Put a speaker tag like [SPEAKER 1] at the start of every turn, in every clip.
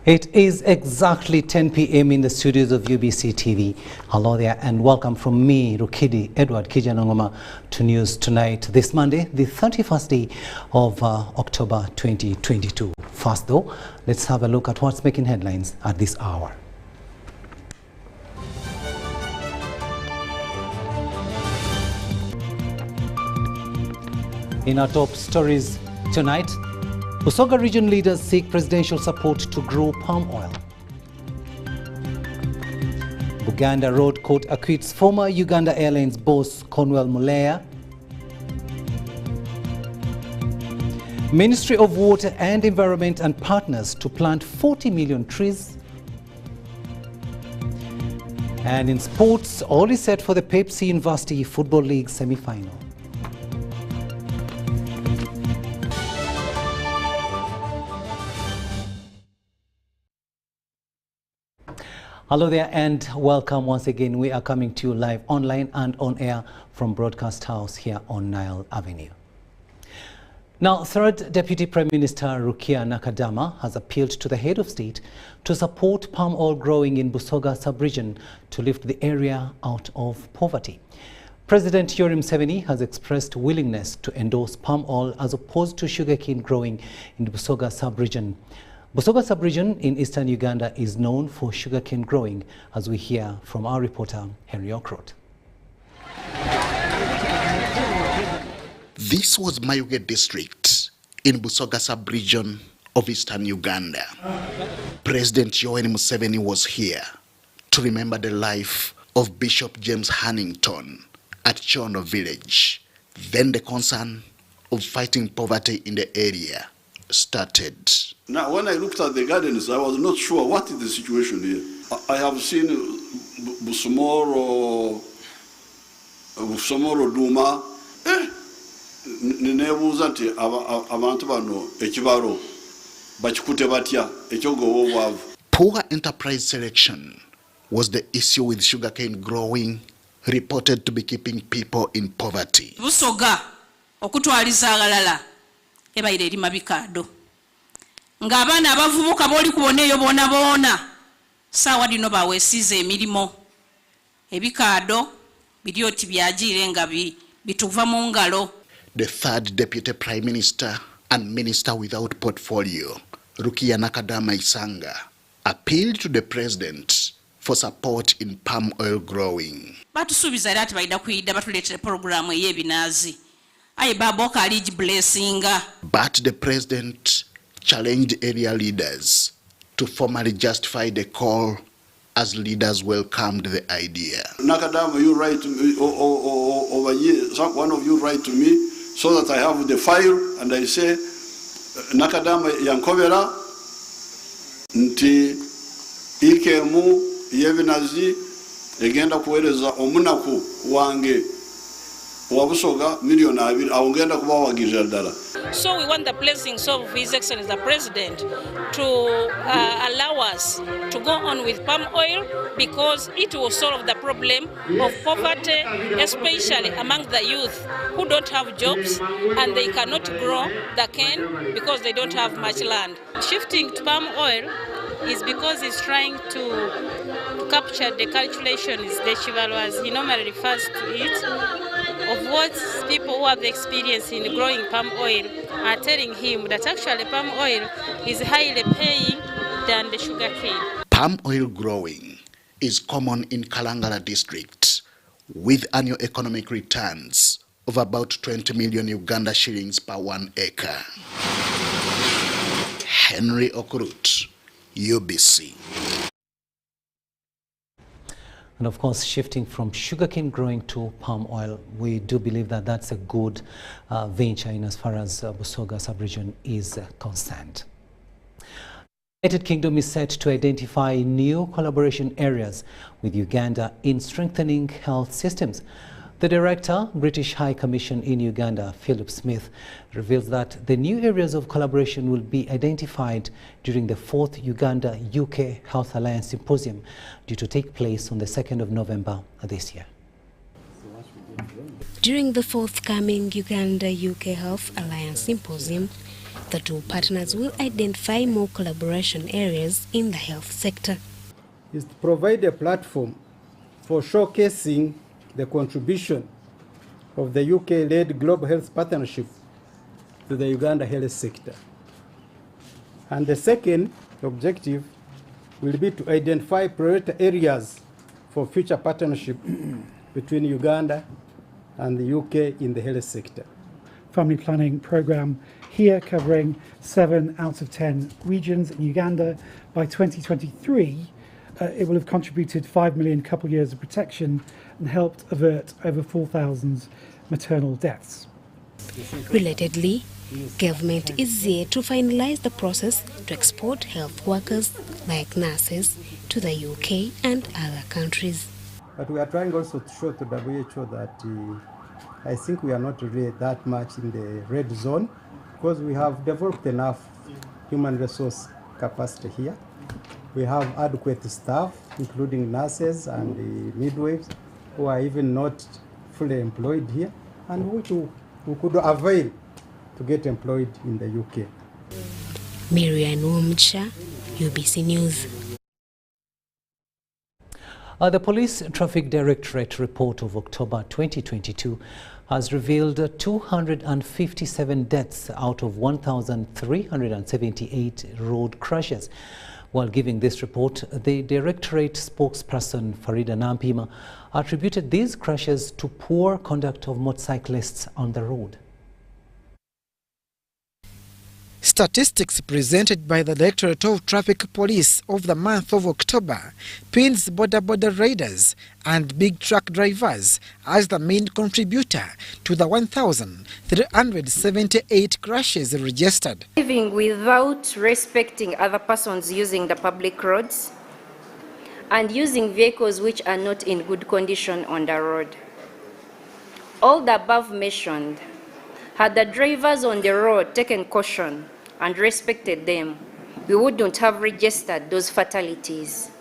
[SPEAKER 1] It is exactly 10 p.m. in the studios of UBC TV. Hello there and welcome from me, Rukidi Kiijanagoma, to News Tonight this Monday, the 31st day of October 2022. First though, let's have a look at what's making headlines at this hour. In our top stories tonight, Busoga region leaders seek presidential support to grow palm oil. Buganda Road Court acquits former Uganda Airlines boss Conwell Muleya. Ministry of Water and Environment and partners to plant 40 million trees. And in sports, all is set for the Pepsi University Football League semi-final. Hello there and welcome once again. We are coming to you live online and on air from Broadcast House here on Nile Avenue. Now, Third Deputy Prime Minister Rukidi Kiijanagoma has appealed to the head of state to support palm oil growing in Busoga sub-region to lift the area out of poverty. President Yoweri Museveni has expressed willingness to endorse palm oil as opposed to sugarcane growing in the Busoga sub-region. Busoga sub-region in eastern Uganda is known for sugarcane growing, as we hear from our reporter, Henry Okrot.
[SPEAKER 2] This was Mayuge district in Busoga sub-region of eastern Uganda. President Yoweri Museveni was here to remember the life of Bishop James Hannington at Chono village. Then the concern of fighting poverty in the area started.
[SPEAKER 3] Now, when I looked at the gardens, I was not sure what is the situation here. I have seen Busomoro Duma. Nebuuza nti abantu bano ekibalo bakikute batya ekyogowo obwavu.
[SPEAKER 2] Poor enterprise selection was the issue with sugarcane growing, reported to be keeping people in poverty.
[SPEAKER 4] Busoga okutwaliza agalala ebaire eri mabikado ng'abaana abavubuka boli kuboneeyo boona saawa dino baweesiza emirimu ebikaado biri oti byagire nga bituva mu ngalo.
[SPEAKER 2] The third deputy prime minister and minister without portfolio, Rukidi Kiijanagoma, appealed to the president for support in palm oil growing.
[SPEAKER 4] Batusuubiza era ati balina kuyidda batuleetere programu ey'ebinaazi. Aye baboka aliji blessinga.
[SPEAKER 2] But the president challenged area leaders to formally justify the call as leaders welcomed the idea.
[SPEAKER 3] Nakadama, you write to me over here, one of you write to me so that I have the file and I say, Nakadama yankobera nti ikemu yebinazi egenda kuwereza omunaku wange wabusoga million abiri awongenda kubawagirira ddala.
[SPEAKER 5] So we want the blessings of His Excellency the President to allow us to go on with palm oil because it will solve the problem of poverty, especially among the youth who don't have jobs and they cannot grow the cane because they don't have much land. Shifting to palm oil is because he's trying to capture the calculations, the chivalo as he normally refers to it, of what people who have the experience in growing palm oil are telling him that actually palm oil is highly paying than the sugar cane.
[SPEAKER 2] Palm oil growing is common in Kalangala district with annual economic returns of about 20 million Uganda shillings per 1 acre. Henry Okrut, UBC.
[SPEAKER 1] And of course, shifting from sugarcane growing to palm oil, we do believe that that's a good venture in as far as Busoga sub-region is concerned. The United Kingdom is set to identify new collaboration areas with Uganda in strengthening health systems. The Director, British High Commission in Uganda, Philip Smith, reveals that the new areas of collaboration will be identified during the 4th Uganda-UK Health Alliance Symposium, due to take place on the 2nd of November this year.
[SPEAKER 6] During the forthcoming Uganda-UK Health Alliance Symposium, the two partners will identify more collaboration areas in the health sector.
[SPEAKER 7] Is to provide a platform for showcasing the contribution of the UK-led Global Health Partnership to the Uganda health sector. And the second objective will be to identify priority areas for future partnership between Uganda and the UK in the health sector.
[SPEAKER 8] Family planning program here covering 7 out of 10 regions in Uganda. By 2023, it will have contributed 5 million couple years of protection and helped avert over 4,000 maternal deaths.
[SPEAKER 6] Relatedly, government is here to finalize the process to export health workers like nurses to the UK and other countries.
[SPEAKER 7] But we are trying also to show to WHO that I think we are not really that much in the red zone because we have developed enough human resource capacity here. We have adequate staff, including nurses and the midwives, who are even not fully employed here, and who could avail to get employed in the UK.
[SPEAKER 6] Miriam Wumcha, UBC News.
[SPEAKER 1] The Police Traffic Directorate report of October 2022 has revealed 257 deaths out of 1,378 road crashes. While giving this report, the Directorate spokesperson Farida Nampima attributed these crashes to poor conduct of motorcyclists on the road.
[SPEAKER 9] Statistics presented by the Directorate of Traffic Police of the month of October pins border riders and big truck drivers as the main contributor to the 1,378 crashes registered.
[SPEAKER 10] Driving without respecting other persons using the public roads and using vehicles which are not in good condition on the road. All the above mentioned, had the drivers on the road taken caution and respected them, we wouldn't have registered those fatalities.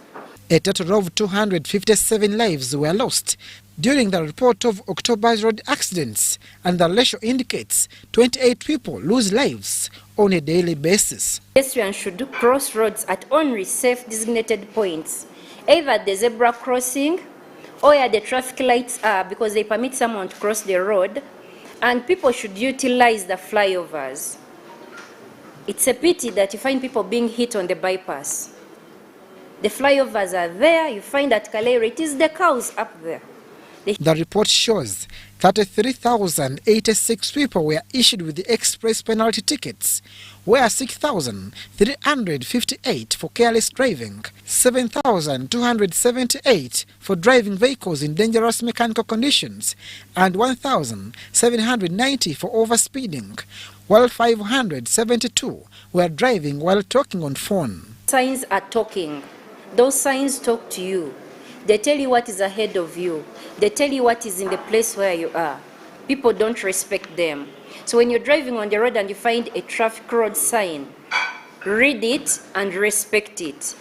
[SPEAKER 9] A total of 257 lives were lost during the report of October's road accidents, and the ratio indicates 28 people lose lives on a daily basis.
[SPEAKER 10] Pedestrians should cross roads at only safe designated points, either the zebra crossing or where the traffic lights are, because they permit someone to cross the road, and people should utilize the flyovers. It's a pity that you find people being hit on the bypass. The flyovers are there, you find at Kalere, it is the cows up there.
[SPEAKER 9] The report shows 33,086 people were issued with the express penalty tickets, where 6,358 for careless driving, 7,278 for driving vehicles in dangerous mechanical conditions, and 1,790 for overspeeding, while 572 were driving while talking on phone.
[SPEAKER 10] Signs are talking. Those signs talk to you. They tell you what is ahead of you. They tell you what is in the place where you are. People don't respect them. So when you're driving on the road and you find a traffic road sign, read it and respect it.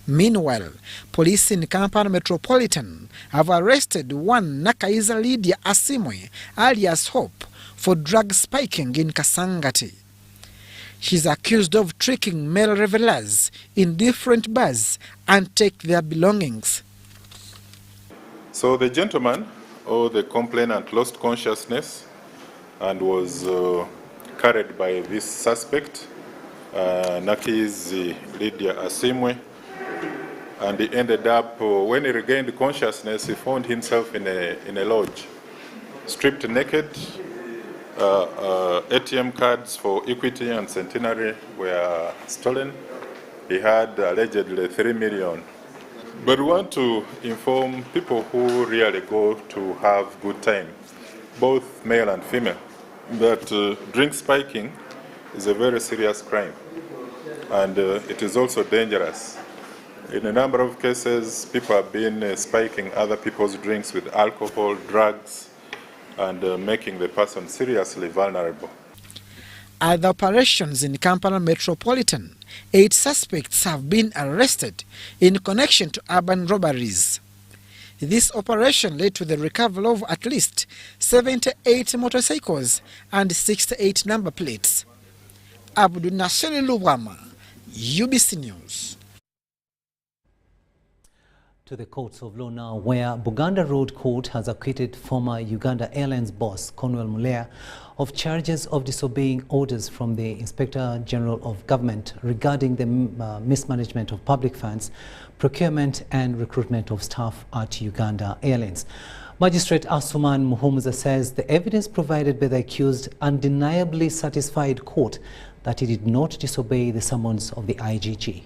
[SPEAKER 9] Meanwhile, police in Kampala Metropolitan have arrested one Nakaiza Lydia Asimwe, alias Hope, for drug spiking in Kasangati. She's accused of tricking male revelers in different bars and take their belongings.
[SPEAKER 11] So the gentleman, or the complainant, lost consciousness and was carried by this suspect, Nakaiza Lydia Asimwe, and he ended up, when he regained consciousness, he found himself in a lodge, stripped naked. ATM cards for Equity and Centenary were stolen. He had allegedly 3 million. But we want to inform people who really go to have good time, both male and female, that drink spiking is a very serious crime, and it is also dangerous. In a number of cases, people have been spiking other people's drinks with alcohol, drugs, and making the person seriously vulnerable.
[SPEAKER 9] At the operations in Kampala Metropolitan, 8 suspects have been arrested in connection to urban robberies. This operation led to the recovery of at least 78 motorcycles and 68 number plates. Abdul Nasser Lubwama, UBC News.
[SPEAKER 1] To the courts of law now, where Buganda Road Court has acquitted former Uganda Airlines boss Conwell Muleya of charges of disobeying orders from the Inspector General of Government regarding the mismanagement of public funds, procurement and recruitment of staff at Uganda Airlines. Magistrate Asuman Muhumuza says the evidence provided by the accused undeniably satisfied court that he did not disobey the summons of the IGG.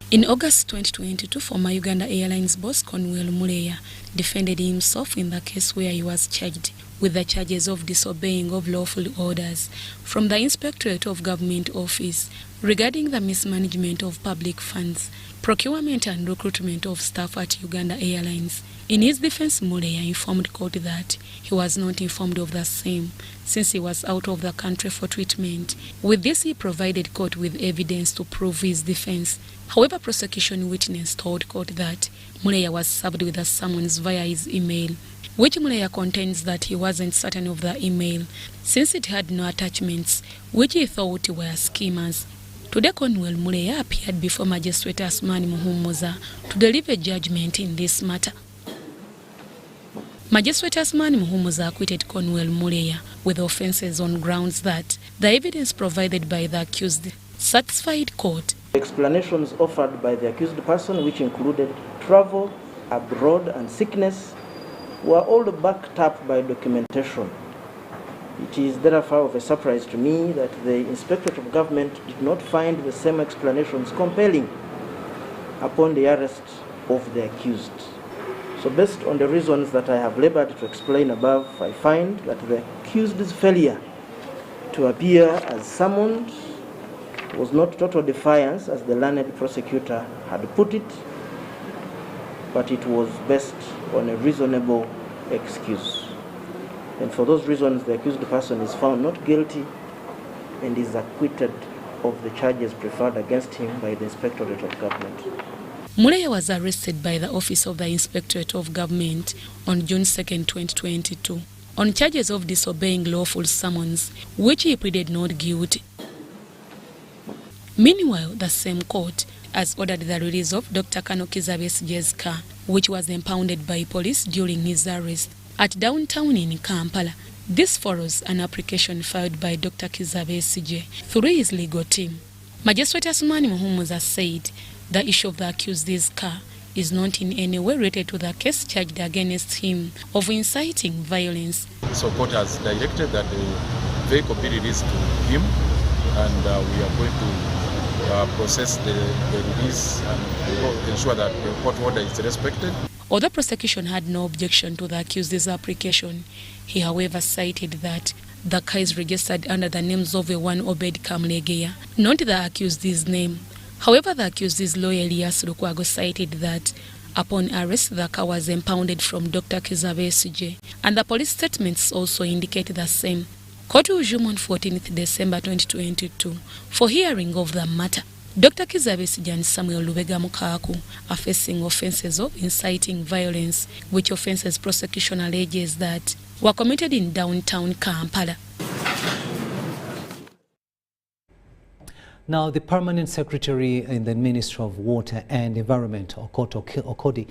[SPEAKER 12] In August 2022, former Uganda Airlines boss Conwell Muleya defended himself in the case where he was charged with the charges of disobeying of lawful orders from the Inspectorate of Government Office regarding the mismanagement of public funds, procurement and recruitment of staff at Uganda Airlines. In his defense, Muleya informed court that he was not informed of the same since he was out of the country for treatment. With this, he provided court with evidence to prove his defense. However, prosecution witness told court that Muleya was served with a summons via his email, which Muleya contends that he wasn't certain of the email since it had no attachments, which he thought were schemers. Today, Conwell Muleya appeared before Magistrate Asmani Muhumuza to deliver judgment in this matter. Magistrate Asmani Muhumuza acquitted Conwell Muleya with offences on grounds that the evidence provided by the accused satisfied court.
[SPEAKER 13] Explanations offered by the accused person, which included travel, abroad and sickness, were all backed up by documentation. It is therefore of a surprise to me that the Inspectorate of Government did not find the same explanations compelling upon the arrest of the accused. So based on the reasons that I have labored to explain above, I find that the accused's failure to appear as summoned was not total defiance, as the learned prosecutor had put it, but it was based on a reasonable excuse. And for those reasons, the accused person is found not guilty and is acquitted of the charges preferred against him by the Inspectorate of Government.
[SPEAKER 12] Muleya was arrested by the Office of the Inspectorate of Government on June 2, 2022, on charges of disobeying lawful summons, which he pleaded not guilty. Meanwhile, the same court has ordered the release of Dr. Kano Kizabesige's car, which was impounded by police during his arrest at downtown in Kampala. This follows an application filed by Dr. Kizabesige through his legal team. Magistrate Asmani Muhumuza said the issue of the accused's car is not in any way related to the case charged against him of inciting violence.
[SPEAKER 14] So court has directed that the vehicle be released to him, and we are going to process the release and ensure that the court order is respected.
[SPEAKER 12] Although prosecution had no objection to the accused's application, he however cited that the car is registered under the names of a one Obed Kamlegeya, not the accused's name. However, the accused's lawyer Elias Lukwago cited that upon arrest, the car was impounded from Dr. Kizabesige, and the police statements also indicate the same. Court will resume on 14th December 2022 for hearing of the matter. Dr. Kizabesige and Samuel Lubega Mukaku are facing offences of inciting violence, which offences prosecution alleges that were committed in downtown Kampala.
[SPEAKER 1] Now, the Permanent Secretary in the Ministry of Water and Environment, Okoto Okodi,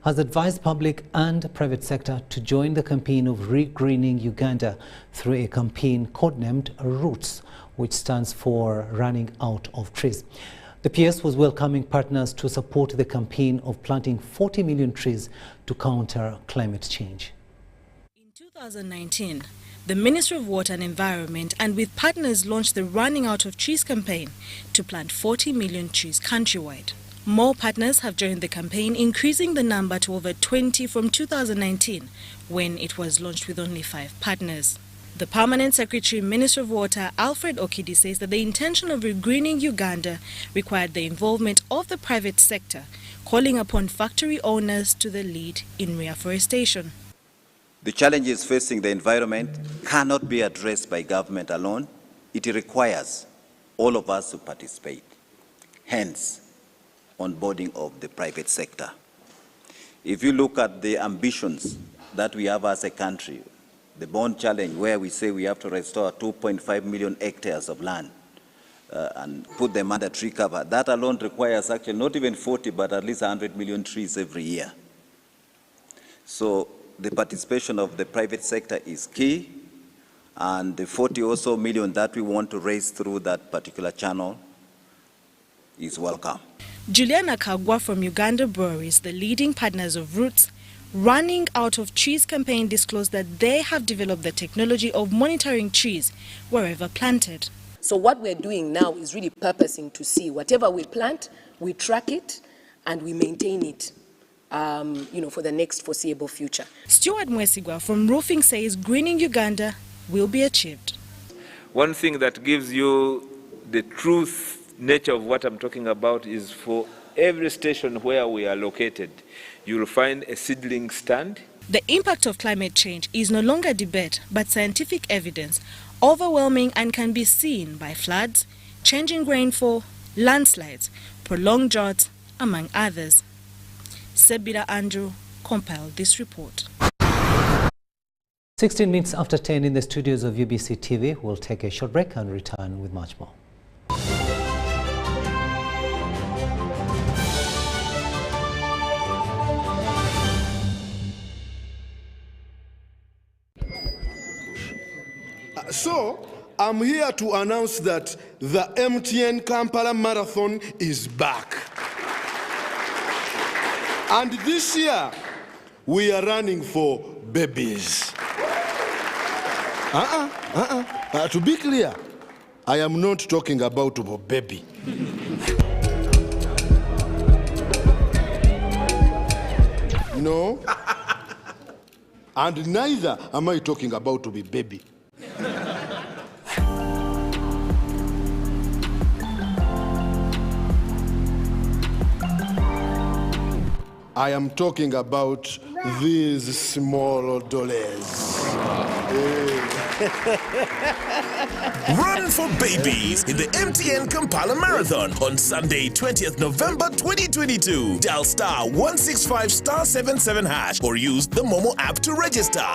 [SPEAKER 1] has advised public and private sector to join the campaign of regreening Uganda through a campaign codenamed Roots, which stands for Running Out of Trees. The PS was welcoming partners to support the campaign of planting 40 million trees to counter climate change.
[SPEAKER 15] In 2019, the Ministry of Water and Environment and with partners launched the Running Out of Trees campaign to plant 40 million trees countrywide. More partners have joined the campaign, increasing the number to over 20 from 2019, when it was launched with only 5 partners. The Permanent Secretary, Minister of Water, Alfred Okidi, says that the intention of regreening Uganda required the involvement of the private sector, calling upon factory owners to the lead in reforestation.
[SPEAKER 16] The challenges facing the environment cannot be addressed by government alone. It requires all of us to participate, hence onboarding of the private sector. If you look at the ambitions that we have as a country, the bond challenge where we say we have to restore 2.5 million hectares of land and put them under tree cover, that alone requires actually not even 40, but at least 100 million trees every year. So the participation of the private sector is key, and the 40 or so million that we want to raise through that particular channel is welcome.
[SPEAKER 15] Juliana Kagwa from Uganda Breweries, the leading partners of Roots, Running Out of Trees campaign, disclosed that they have developed the technology of monitoring trees wherever planted.
[SPEAKER 17] So what we're doing now is really purposing to see whatever we plant, we track it and we maintain it, for the next foreseeable future.
[SPEAKER 15] Stuart Mwesigwa from Roofing says greening Uganda will be achieved.
[SPEAKER 18] One thing that gives you the truth nature of what I'm talking about is for every station where we are located, you'll find a seedling stand.
[SPEAKER 15] The impact of climate change is no longer debate, but scientific evidence, overwhelming and can be seen by floods, changing rainfall, landslides, prolonged droughts, among others. Sebira Andrew compiled this report.
[SPEAKER 1] 16 minutes after 10 in the studios of UBC TV. We'll take a short break and return with much more.
[SPEAKER 19] So, I'm here to announce that the MTN Kampala Marathon is back. And this year, we are running for babies. To be clear, I am not talking about a baby. No. And neither am I talking about to be baby. I am talking about these small dollars.
[SPEAKER 20] Run for babies in the MTN Kampala Marathon on Sunday, 20th November 2022. Dial *165*77# or use the Momo app to register.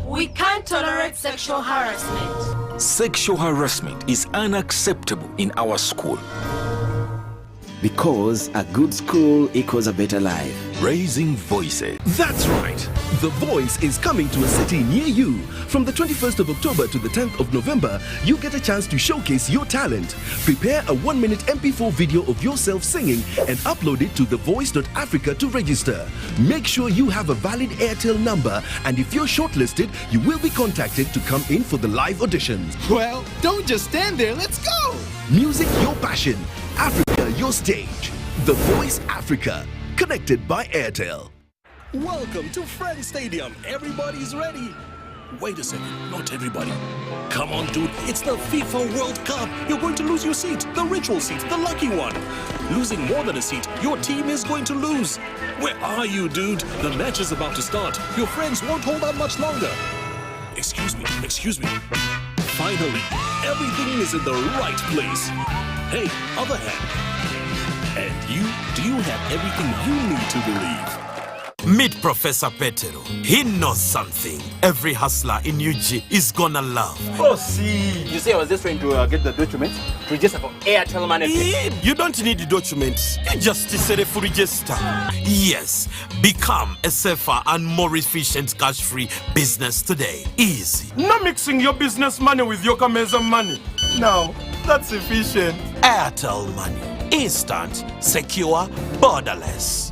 [SPEAKER 21] We can't tolerate sexual harassment.
[SPEAKER 22] Sexual harassment is unacceptable in our school.
[SPEAKER 23] Because a good school equals a better life.
[SPEAKER 22] Raising voices.
[SPEAKER 24] That's right. The Voice is coming to a city near you. From the 21st of October to the 10th of November, you get a chance to showcase your talent. Prepare a 1-minute MP4 video of yourself singing and upload it to thevoice.africa to register. Make sure you have a valid Airtel number, and if you're shortlisted, you will be contacted to come in for the live auditions.
[SPEAKER 25] Well, don't just stand there, let's go!
[SPEAKER 24] Music your passion, Africa your stage. The Voice Africa, connected by Airtel.
[SPEAKER 20] Welcome to Friends Stadium. Everybody's ready. Wait a second, not everybody. Come on, dude, it's the FIFA World Cup. You're going to lose your seat, the ritual seat, the lucky one. Losing more than a seat, your team is going to lose. Where are you, dude? The match is about to start. Your friends won't hold out much longer. Excuse me. Finally, everything is in the right place. Hey, other hand. And you, do you have everything you need to believe?
[SPEAKER 26] Meet Professor Petero. He knows something every hustler in UG is gonna love.
[SPEAKER 27] Oh, see. You see, I was just trying to get the documents to register for Airtel Money.
[SPEAKER 26] You don't need the documents. You just set to register. Yes, become a safer and more efficient cash-free business today. Easy.
[SPEAKER 27] Not mixing your business money with your Kameza money. No, that's efficient.
[SPEAKER 26] Airtel Money. Instant, secure, borderless.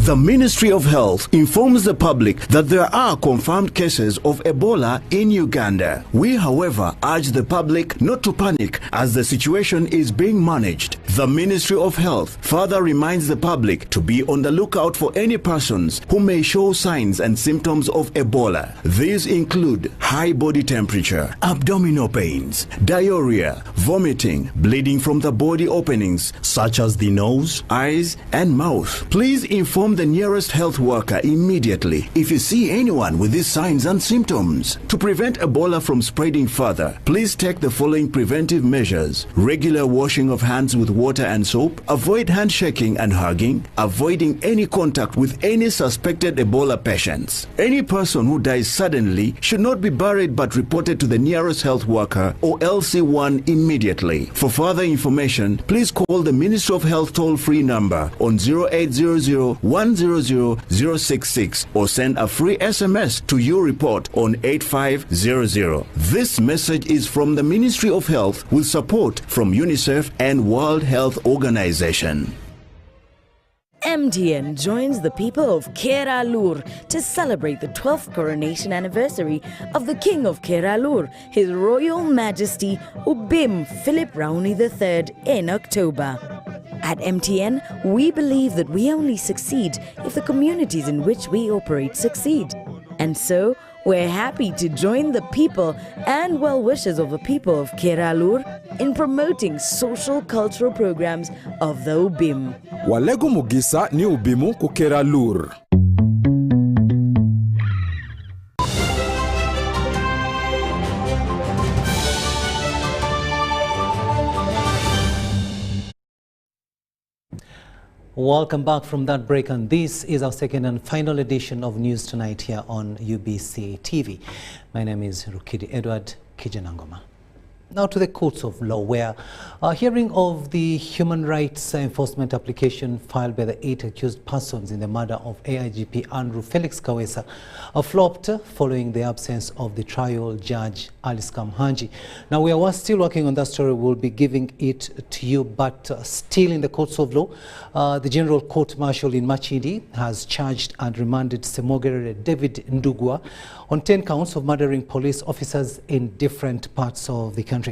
[SPEAKER 23] The Ministry of Health informs the public that there are confirmed cases of Ebola in Uganda. We, however, urge the public not to panic as the situation is being managed. The Ministry of Health further reminds the public to be on the lookout for any persons who may show signs and symptoms of Ebola. These include high body temperature, abdominal pains, diarrhea, vomiting, bleeding from the body openings such as the nose, eyes, and mouth. Please inform the nearest health worker immediately if you see anyone with these signs and symptoms. To prevent Ebola from spreading further, please take the following preventive measures: regular washing of hands with water and soap, avoid handshaking and hugging, avoiding any contact with any suspected Ebola patients. Any person who dies suddenly should not be buried but reported to the nearest health worker or LC1 immediately. For further information, please call the Ministry of Health toll-free number on 0800-100-066 or send a free SMS to your report on 8500. This message is from the Ministry of Health with support from UNICEF and World Health Organization.
[SPEAKER 2] MTN joins the people of Keralur to celebrate the 12th coronation anniversary of the King of Keralur, His Royal Majesty Ubim Philip Raoni III in October. At MTN, we believe that we only succeed if the communities in which we operate succeed. And so, we're happy to join the people and well-wishers of the people of Keralur in promoting social cultural programs of the UBIM.
[SPEAKER 3] Walego Mugisa ni UBIMu ku Keralur.
[SPEAKER 1] Welcome back from that break, and this is our second and final edition of News Tonight here on UBC TV. My name is Rukidi Kiijanagoma. Now to the courts of law, where a hearing of the human rights enforcement application filed by the 8 accused persons in the murder of AIGP Andrew Felix Kawesa flopped following the absence of the trial judge Alice Kamhanji. Now we are still working on that story. We'll be giving it to you, but still in the courts of law, the General Court Martial in Machidi has charged and remanded Semogere David Ndugwa on 10 counts of murdering police officers in different parts of the country.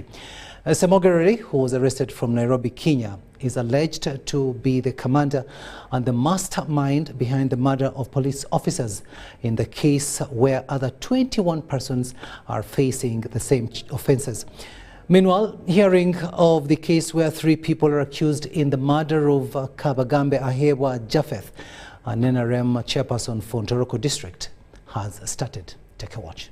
[SPEAKER 1] Semogere, who was arrested from Nairobi, Kenya, is alleged to be the commander and the mastermind behind the murder of police officers in the case where other 21 persons are facing the same offences. Meanwhile, hearing of the case where 3 people are accused in the murder of Kabagambe Ahewa Japheth, an NRM chairperson for Ntoroko district, has started. Take a watch.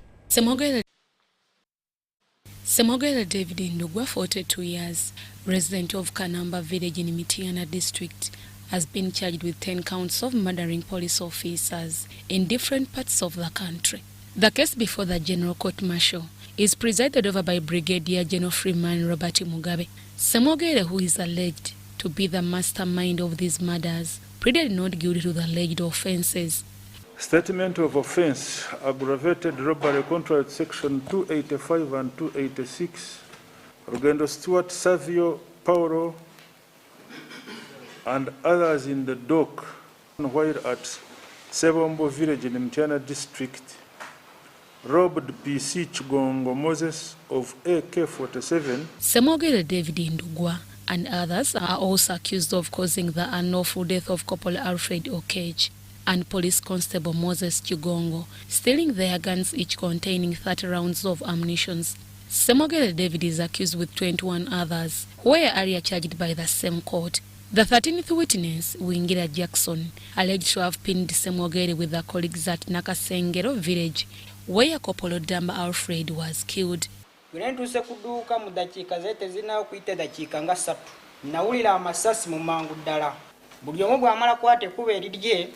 [SPEAKER 12] Semogere David Ndugwa, 42 years, resident of Kanamba village in Mitiana district, has been charged with 10 counts of murdering police officers in different parts of the country. The case before the General Court Martial is presided over by Brigadier General Freeman Robert Mugabe. Semogere, who is alleged to be the mastermind of these murders, pleaded not guilty to the alleged offences.
[SPEAKER 4] Statement of offence: aggravated robbery contrary to section 285 and 286. Rugendo Stewart, Savio, Paulo, and others in the dock while at Sebombo village in Mtiana district robbed PC Chigongo Moses of AK-47.
[SPEAKER 12] Semogere David Ndugwa and others are also accused of causing the unlawful death of Corporal Alfred Okage and Police Constable Moses Chigongo, stealing their guns each containing 30 rounds of ammunition. Semogere David is accused with 21 others, who were earlier charged by the same court. The 13th witness, Wingira Jackson, alleged to have pinned Semogere with their colleagues at Nakasengero village, where Corporal Damba Alfred was killed.
[SPEAKER 5] Gwinentuse kuduka mu dakiika zete zina okuyita dakiika nga 3. Nawulira amasasi mu mangu ddala. Buli omu bw'amala kwate kuba erirye,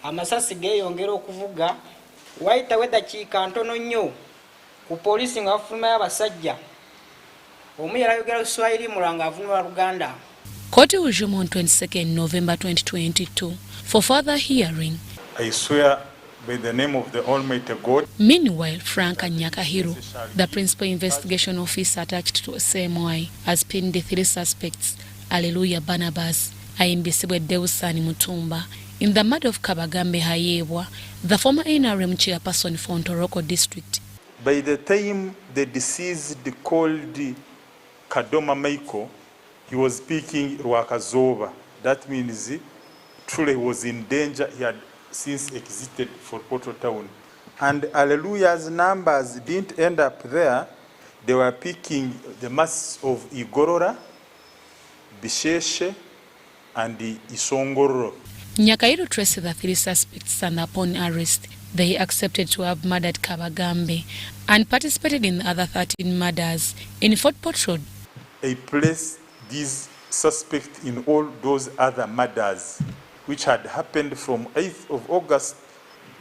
[SPEAKER 5] amasasi geeyongera okuvuga. Wayitawo eddakiika ntono nnyo ku poliisi nga bafulumayo abasajja. Omu yayogera Luswayiri mulanga avunula Luganda.
[SPEAKER 12] Court will resume on 22nd November 2022 for further hearing.
[SPEAKER 6] I swear by the name of the Almighty God.
[SPEAKER 12] Meanwhile, Frank Nyakahiru, the principal investigation officer attached to SMY, has pinned the 3 suspects, Alleluia Barnabas, ayimbisibwa Deusani Mutumba in the murder of Kabagambe Hayebwa, the former NRM chairperson for Ntoroko district.
[SPEAKER 6] By the time the deceased called Kadoma Michael, he was speaking Rwakazoba. That means truly he was in danger. He had since exited for Porto Town. And Alleluia's numbers didn't end up there. They were picking the masses of Igorora, Bisheshe, and Isongoro.
[SPEAKER 12] Nyakairo traced the 3 suspects and upon arrest, they accepted to have murdered Kabagambe and participated in the other 13 murders in Fort Port Road.
[SPEAKER 6] They placed these suspects in all those other murders which had happened from 8th of August.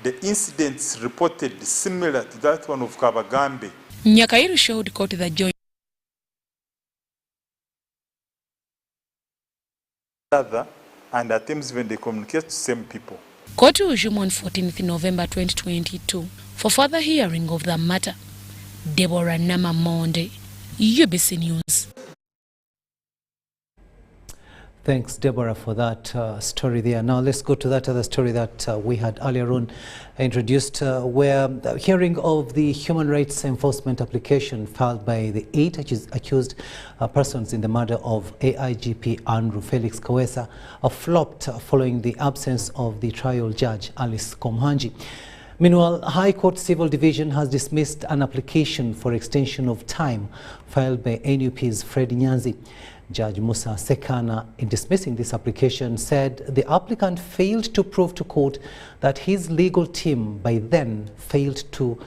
[SPEAKER 6] The incidents reported similar to that one of Kabagambe.
[SPEAKER 12] Nyakairo showed court the joint
[SPEAKER 6] other and at times when they communicate to same people.
[SPEAKER 12] Court resumed on 14th November 2022 for further hearing of the matter. Deborah Nama Monde, UBC News.
[SPEAKER 1] Thanks, Deborah, for that story there. Now let's go to that other story that we had earlier on introduced, where the hearing of the human rights enforcement application filed by the 8 accused persons in the murder of AIGP Andrew Felix Kawesa flopped following the absence of the trial judge, Alice Komhanji. Meanwhile, High Court Civil Division has dismissed an application for extension of time filed by NUP's Fred Nyanzi. Judge Musa Sekana, in dismissing this application, said the applicant failed to prove to court that his legal team by then failed to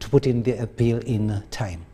[SPEAKER 1] put in the appeal in time.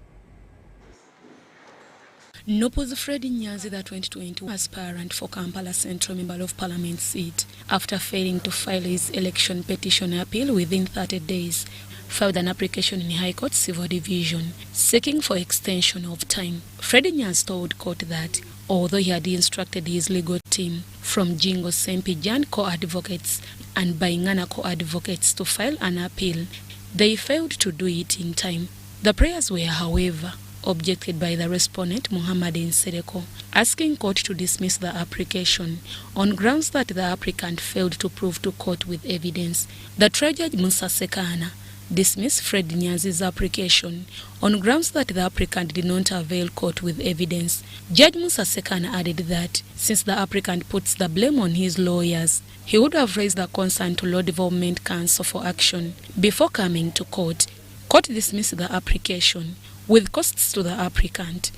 [SPEAKER 12] Nopo's Fred Nyanzi, the 2022 aspirant for Kampala Central Member of Parliament seat, after failing to file his election petition appeal within 30 days, filed an application in High Court Civil Division seeking for extension of time. Fred Nyanzi told court that although he had instructed his legal team from Jingo Sempijan co-advocates and Baingana co-advocates to file an appeal, they failed to do it in time. The prayers were, however, objected by the respondent Muhammad Nsereko, asking court to dismiss the application on grounds that the applicant failed to prove to court with evidence. The trial judge Musa Sekana dismissed Fred Nyanzi's application on grounds that the applicant did not avail court with evidence. Judge Musa Sekana added that since the applicant puts the blame on his lawyers, he would have raised the concern to Law Development Council for action before coming to court. Court dismissed the application with costs to the applicant.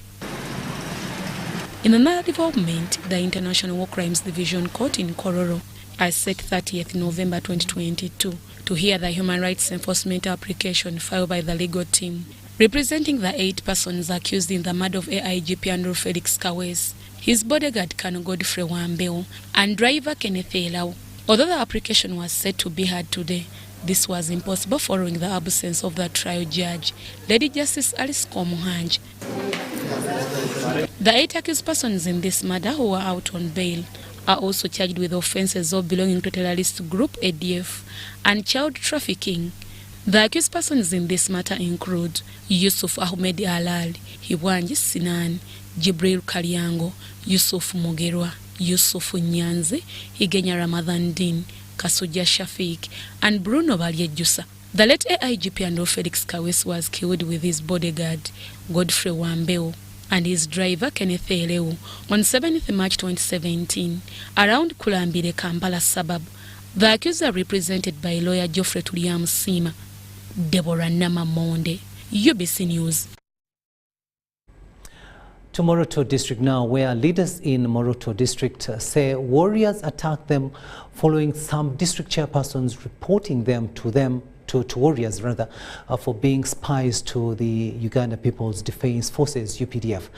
[SPEAKER 12] In another development, the International War Crimes Division Court in Kororo has set 30th November 2022 to hear the human rights enforcement application filed by the legal team representing the 8 persons accused in the murder of AIGP Andrew Felix Kawesa, his bodyguard Colonel Godfrey Wambeo, and driver Kenneth Elau. Although the application was set to be heard today, this was impossible following the absence of the trial judge, Lady Justice Alice Komuhanji. The 8 accused persons in this murder who were out on bail are also charged with offences of belonging to terrorist group ADF and child trafficking. The accused persons in this matter include Yusuf Ahmed Alal, Hiwanji Sinan, Jibril Kalyango, Yusuf Mugerwa, Yusuf Nyanzi, Higenya Ramadan Din, Kasuja Shafiq, and Bruno Balyejusa. The late AIGP Andrew Felix Kawesa was killed with his bodyguard, Godfrey Wambeo, and his driver, Kenneth Eleu, on 7th March 2017, around Kulambire, Kampala suburb. The accused are represented by lawyer Geoffrey Tuliam Sima. Deborah Nama Monde, UBC News.
[SPEAKER 1] To Moroto District now, where leaders in Moroto District say warriors attacked them following some district chairpersons reporting them to warriors rather, for being spies to the Uganda People's Defence Forces, UPDF.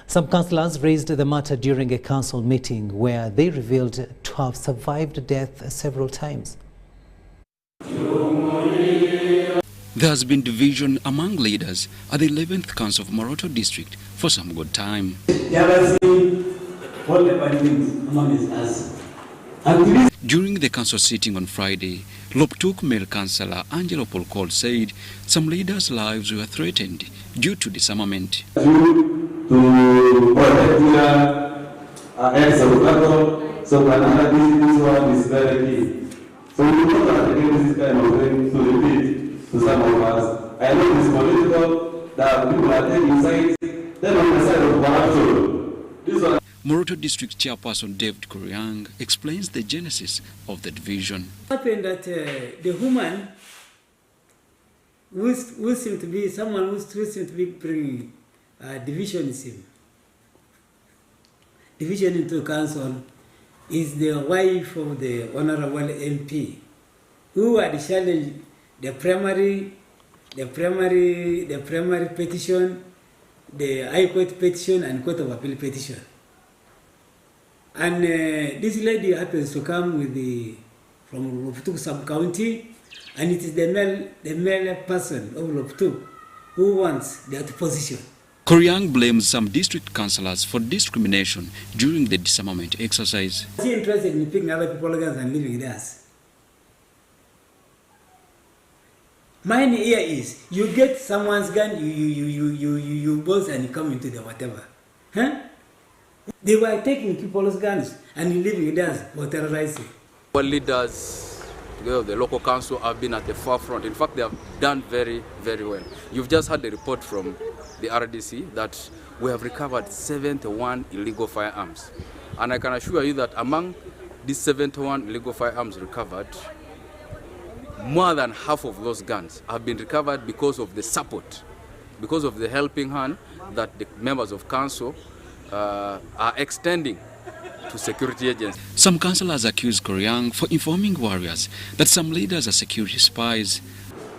[SPEAKER 1] Some councillors raised the matter during a council meeting where they revealed to have survived death several times.
[SPEAKER 22] There has been division among leaders at the 11th Council of Moroto District for some good time. During the council sitting on Friday, Loptuk male councillor Angelo Polkol said some leaders' lives were threatened due to disarmament.
[SPEAKER 7] To protect eggs of cattle. So Canada, this one is very key. So we know that again this kind of thing to repeat to some of us. I know it's political, that people are taking sides, then on the side of corruption. This one.
[SPEAKER 22] Moroto District Chairperson David Koryang explains the genesis of the division.
[SPEAKER 8] It happened that the woman who seemed to be someone who seemed to be bringing divisionism into council is the wife of the honorable MP, who had challenged the primary petition, the High Court petition, and Court of Appeal petition. And this lady happens to come from Loptuk sub-county, and it is the male person of Loptuk who wants that position.
[SPEAKER 22] Koryang blames some district councillors for discrimination during the disarmament exercise.
[SPEAKER 8] Is he interested in picking other people's guns and living with us? Mine here is, you get someone's gun, you both and you come into the whatever. Huh? They were taking people's guns and living with us for terrorizing.
[SPEAKER 9] Our leaders, the local council, have been at the forefront. In fact, they have done very, very well. You've just had a report from the RDC that we have recovered 71 illegal firearms. And I can assure you that among these 71 illegal firearms recovered, more than half of those guns have been recovered because of the support, because of the helping hand that the members of council are extending to security agents.
[SPEAKER 22] Some councillors accuse Koryang for informing warriors that some leaders are security spies.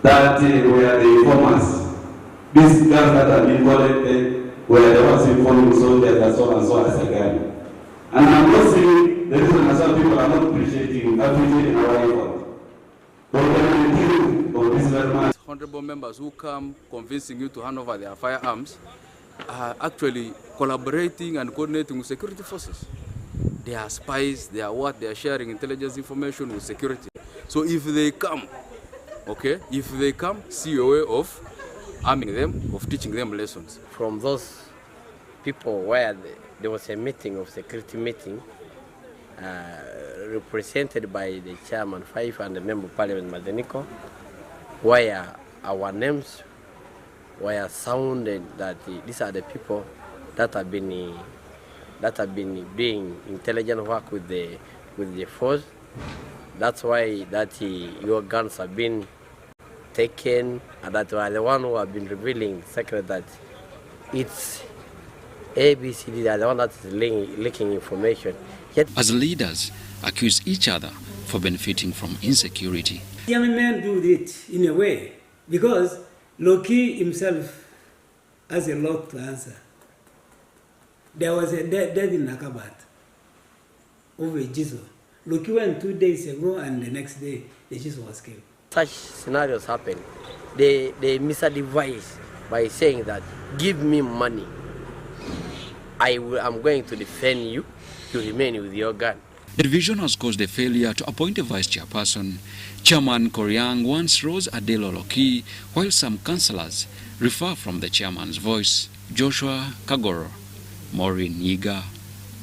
[SPEAKER 7] That were the informers. These guns that have been collected were the ones informing soldiers and so as again. And I'm not saying the reason that some people are not appreciating our effort. But when we deal of this very much.
[SPEAKER 9] Honorable members who come convincing you to hand over their firearms are actually collaborating and coordinating with security forces. They are spies, they are what? They are sharing intelligence information with security. So if they come, okay, see a way of arming them, of teaching them lessons.
[SPEAKER 10] From those people where there was a meeting of security meeting, represented by the chairman Fife and the member of parliament Madeniko, where our names were sounded that these are the people that have been doing intelligent work with the force. That's why your guns have been taken, and that were the one who have been revealing the secret that it's ABCD, they are the one that is leaking information. Yet
[SPEAKER 22] as leaders accuse each other for benefiting from insecurity.
[SPEAKER 8] Young men do it in a way because Loki himself has a lot to answer. There was a death in Nakabat over Jesus. Loki went 2 days ago, and the next day the Jesus was killed.
[SPEAKER 10] Such scenarios happen. They misadvise by saying that, give me money. I'm going to defend you, to remain with your gun.
[SPEAKER 22] The division has caused a failure to appoint a vice chairperson. Chairman Koryang wants Rose Adelo Loki, while some councillors refer from the chairman's voice. Joshua Kagoro, Maureen Yiga,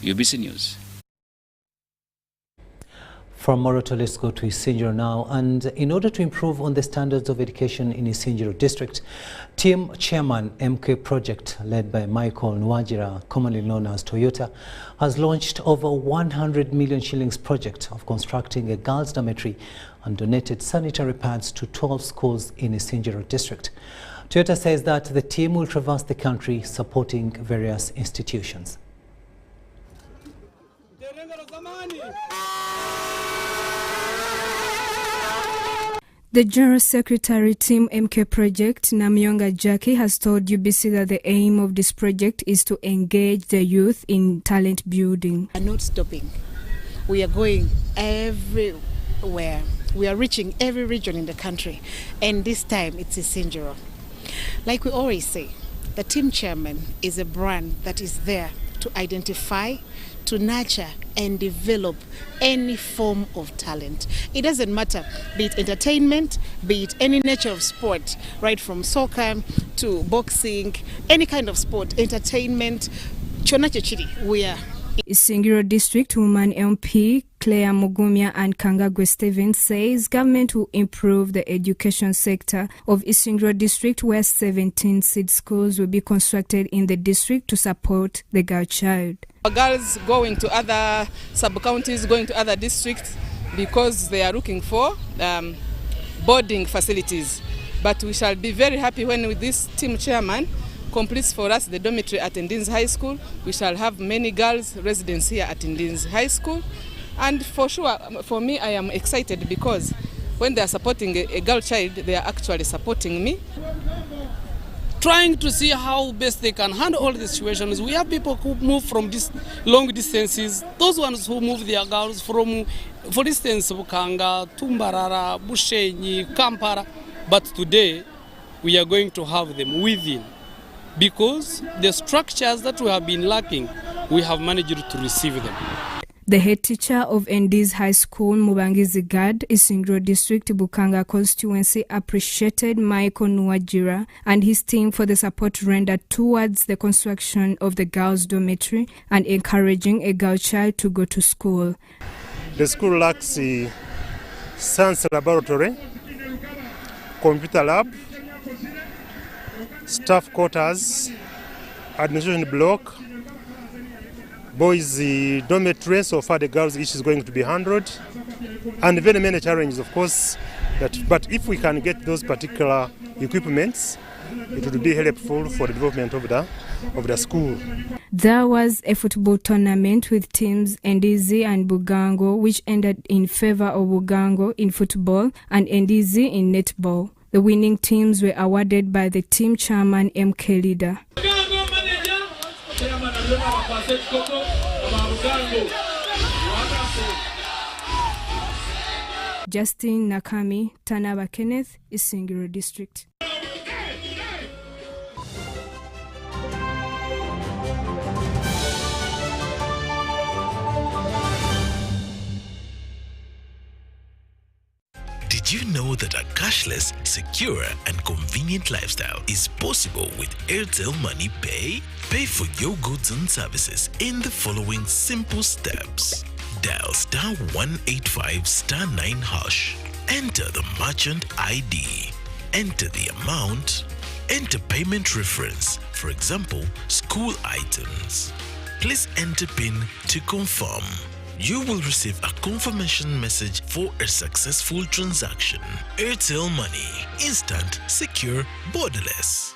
[SPEAKER 22] UBC News.
[SPEAKER 1] From Moroto, let's go to Isinjiro now. And in order to improve on the standards of education in Isinjiro district, Team Chairman MK Project, led by Michael Nwajira, commonly known as Toyota, has launched over 100 million shillings project of constructing a girls' dormitory and donated sanitary pads to 12 schools in Isinjiro district. Toyota says that the team will traverse the country supporting various institutions.
[SPEAKER 11] The General Secretary Team MK Project, Namyonga Jackie, has told UBC that the aim of this project is to engage the youth in talent building.
[SPEAKER 13] We are not stopping. We are going everywhere. We are reaching every region in the country. And this time it's Isinjiro. Like we always say, the team chairman is a brand that is there to identify, to nurture and develop any form of talent. It doesn't matter, be it entertainment, be it any nature of sport, right from soccer to boxing, any kind of sport, entertainment, chona chechiri, we are
[SPEAKER 11] Isingiro District Woman MP Claire Mugumya and Kangagwe Stevens says government will improve the education sector of Isingiro District, where 17 seed schools will be constructed in the district to support the girl child.
[SPEAKER 14] Girls going to other sub-counties, going to other districts because they are looking for boarding facilities. But we shall be very happy when with this team chairman completes for us the dormitory at Ndinzi High School. We shall have many girls residents here at Ndinzi High School. And for sure, for me, I am excited because when they are supporting a girl child, they are actually supporting me.
[SPEAKER 15] Trying to see how best they can handle all the situations. We have people who move from long distances. Those ones who move their girls from, for instance, Bukanga, Tumbarara, Bushenyi, Kampala. But today, we are going to have them within. Because the structures that we have been lacking, we have managed to receive them.
[SPEAKER 11] The head teacher of Ndizi High School, Mubangizi Gad, Isingiro District, Bukanga constituency, appreciated Michael Nuwajira and his team for the support rendered towards the construction of the girls' dormitory and encouraging a girl child to go to school.
[SPEAKER 16] The school lacks a science laboratory, computer lab, staff quarters, administration block, boys dormitory. So far the girls each is going to be 100, and very many challenges, of course. But if we can get those particular equipments, it would be helpful for the development of the school.
[SPEAKER 11] There was a football tournament with teams Ndizi and Bugango, which ended in favor of Bugango in football and Ndizi in netball. The winning teams were awarded by the team chairman MK Leader. Justin Nakami, Tanaba Kenneth, Isingiro District.
[SPEAKER 17] Did you know that a cashless, secure, and convenient lifestyle is possible with Airtel Money Pay? Pay for your goods and services in the following simple steps. Dial *185 *9#. Enter the merchant ID. Enter the amount. Enter payment reference, for example, school items. Please enter PIN to confirm. You will receive a confirmation message for a successful transaction. Airtel Money. Instant, secure, borderless.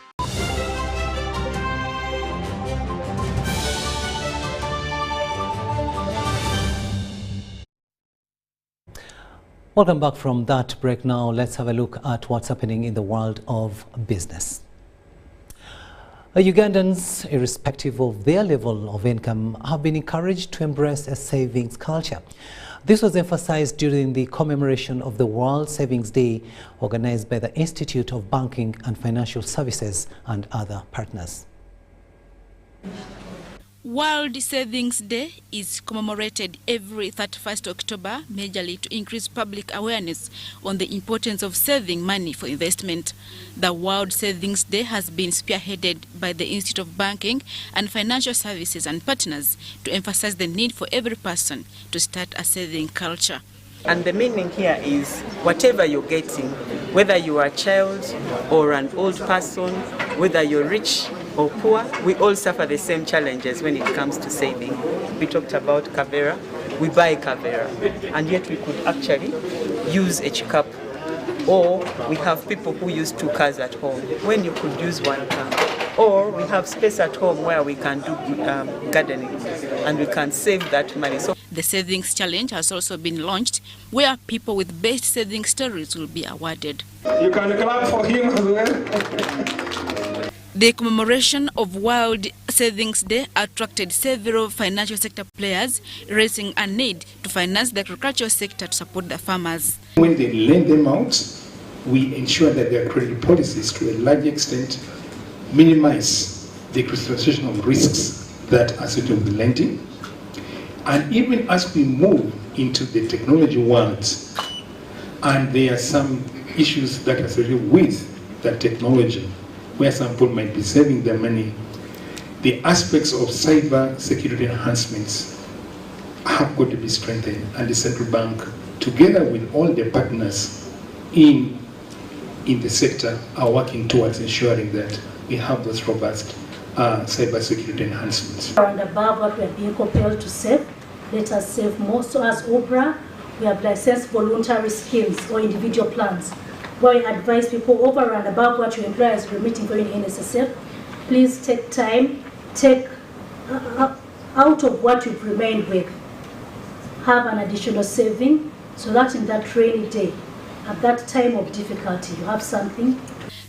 [SPEAKER 1] Welcome back from that break. Now let's have a look at what's happening in the world of business. Ugandans, irrespective of their level of income, have been encouraged to embrace a savings culture. This was emphasized during the commemoration of the World Savings Day organized by the Institute of Banking and Financial Services and other partners.
[SPEAKER 12] World Savings Day is commemorated every 31st October, majorly to increase public awareness on the importance of saving money for investment. The World Savings Day has been spearheaded by the Institute of Banking and Financial Services and partners to emphasize the need for every person to start a saving culture.
[SPEAKER 18] And the meaning here is whatever you're getting, whether you are a child or an old person, whether you're rich or poor, we all suffer the same challenges when it comes to saving. We talked about Kavera, we buy Kavera, and yet we could actually use a chickup. Or we have people who use 2 cars at home when you could use 1 car. Or we have space at home where we can do gardening and we can save that money. So
[SPEAKER 12] the Savings Challenge has also been launched, where people with best saving stories will be awarded.
[SPEAKER 19] You can clap for him as well.
[SPEAKER 12] The commemoration of World Savings Day attracted several financial sector players, raising a need to finance the agricultural sector to support the farmers.
[SPEAKER 21] When they lend them out, we ensure that their credit policies, to a large extent, minimize the crystallization of risks that are associated with lending. And even as we move into the technology world, and there are some issues that are associated with that technology, where some people might be saving their money the aspects of cyber security enhancements have got to be strengthened, and the central bank, together with all the partners in the sector, are working towards ensuring that we have those robust cyber security enhancements.
[SPEAKER 2] And above what we are being compelled to save, let us save more. So as OBRA, we have licensed voluntary schemes or individual plans where we advise people over and above what your employer is remitting for you in NSSF. Please take time, take out of what you've remained with, have an additional saving so that in that rainy day, at that time of difficulty, you have something.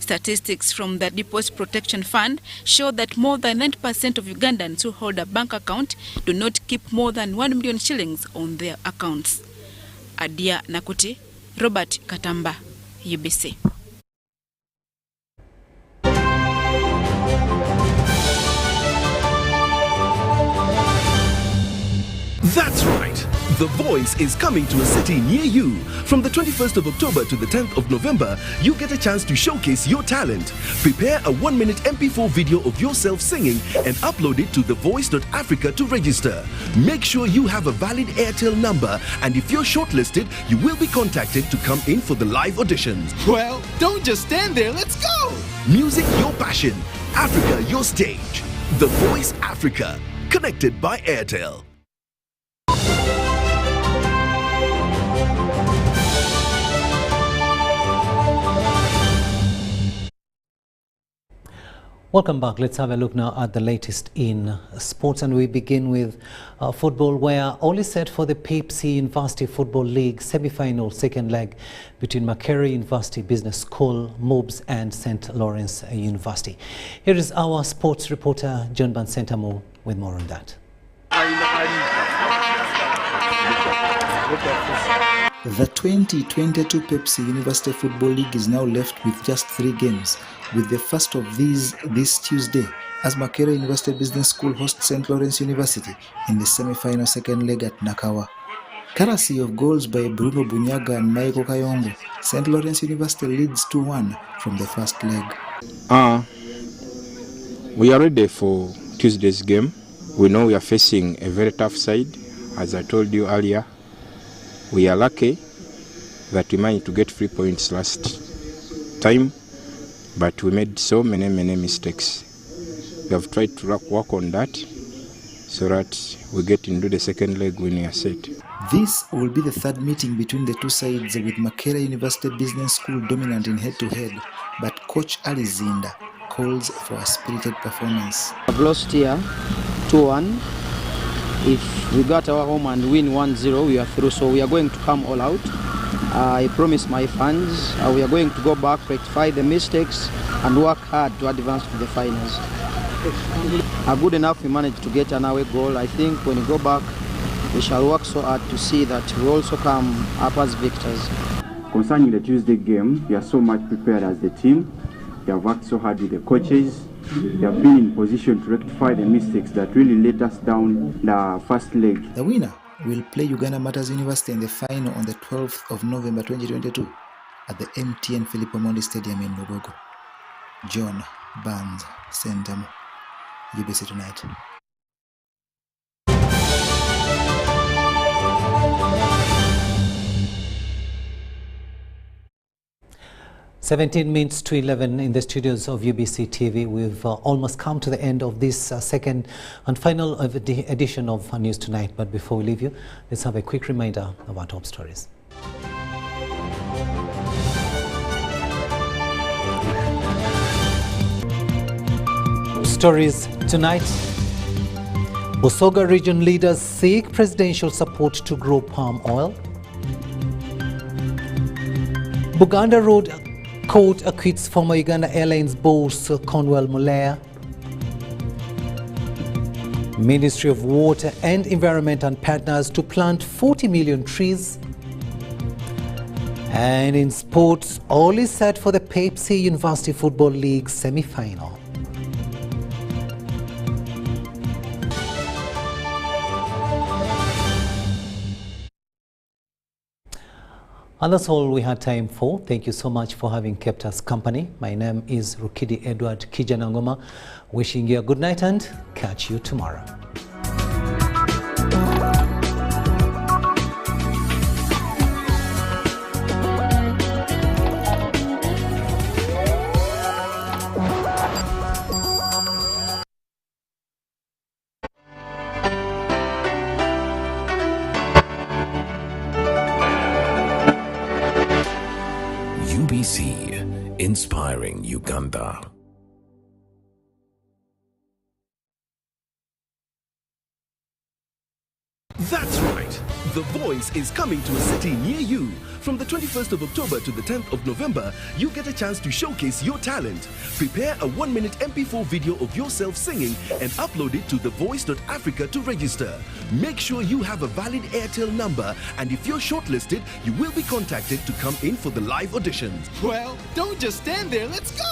[SPEAKER 20] Statistics from the Deposit Protection Fund show that more than 90% of Ugandans who hold a bank account do not keep more than 1 million shillings on their accounts. Adia Nakuti, Robert Katamba, UBC.
[SPEAKER 23] That's right. The Voice is coming to a city near you. From the 21st of October to the 10th of November, you get a chance to showcase your talent. Prepare a 1-minute MP4 video of yourself singing and upload it to thevoice.africa to register. Make sure you have a valid Airtel number, and if you're shortlisted, you will be contacted to come in for the live auditions.
[SPEAKER 24] Well, don't just stand there, let's go!
[SPEAKER 23] Music your passion, Africa your stage. The Voice Africa, connected by Airtel.
[SPEAKER 1] Welcome back. Let's have a look now at the latest in sports, and we begin with football, where all is set for the Pepsi University Football League semi-final second leg between Makerere University Business School, MUBS and St. Lawrence University. Here is our sports reporter John Bansentamo with more on that.
[SPEAKER 25] The 2022 Pepsi University Football League is now left with just 3 games, with the first of these this Tuesday as Makerere University Business School hosts St. Lawrence University in the semi-final second leg at Nakawa. Courtesy of goals by Bruno Bunyaga and Michael Kayongo, St. Lawrence University leads 2-1 from the first leg.
[SPEAKER 26] We are ready for Tuesday's game. We know we are facing a very tough side. As I told you earlier, we are lucky that we managed to get 3 points last time, but we made so many mistakes. We have tried to work on that so that we get into the second leg when we are set.
[SPEAKER 25] This will be the third meeting between the two sides, with Makerere University Business School dominant in head-to-head, but Coach Ali Zinda calls for a spirited performance.
[SPEAKER 27] I've lost here 2-1. If we got our home and win 1-0, we are through, so we are going to come all out. I promise my fans we are going to go back, rectify the mistakes and work hard to advance to the finals. Good enough we managed to get an away goal. I think when we go back, we shall work so hard to see that we also come up as victors.
[SPEAKER 26] Concerning the Tuesday game, we are so much prepared as the team. We have worked so hard with the coaches. We have been in position to rectify the mistakes that really let us down the first leg.
[SPEAKER 25] The winner will play Uganda Matters University in the final on the 12th of November 2022 at the MTN Philip Omondi Stadium in Lugogo. John Barnes, Sentamo, UBC Tonight.
[SPEAKER 1] "17 minutes to 11 in the studios of UBC TV. We've almost come to the end of this second and final edition of News Tonight. But before we leave you, let's have a quick reminder of our top stories. Stories tonight. Busoga region leaders seek presidential support to grow palm oil. Buganda Road Court acquits former Uganda Airlines boss Conwell Muleya. Ministry of Water and Environment and partners to plant 40 million trees. And in sports, all is set for the Pepsi University Football League semi-final. And that's all we had time for. Thank you so much for having kept us company. My name is Rukidi Kiijanagoma. Wishing you a good night and catch you tomorrow.
[SPEAKER 17] UBC, inspiring Uganda.
[SPEAKER 23] That's right. The Voice is coming to a city near you. From the 21st of October to the 10th of November, you get a chance to showcase your talent. Prepare a 1-minute MP4 video of yourself singing and upload it to thevoice.africa to register. Make sure you have a valid Airtel number, and if you're shortlisted, you will be contacted to come in for the live auditions.
[SPEAKER 24] Well, don't just stand there, let's go!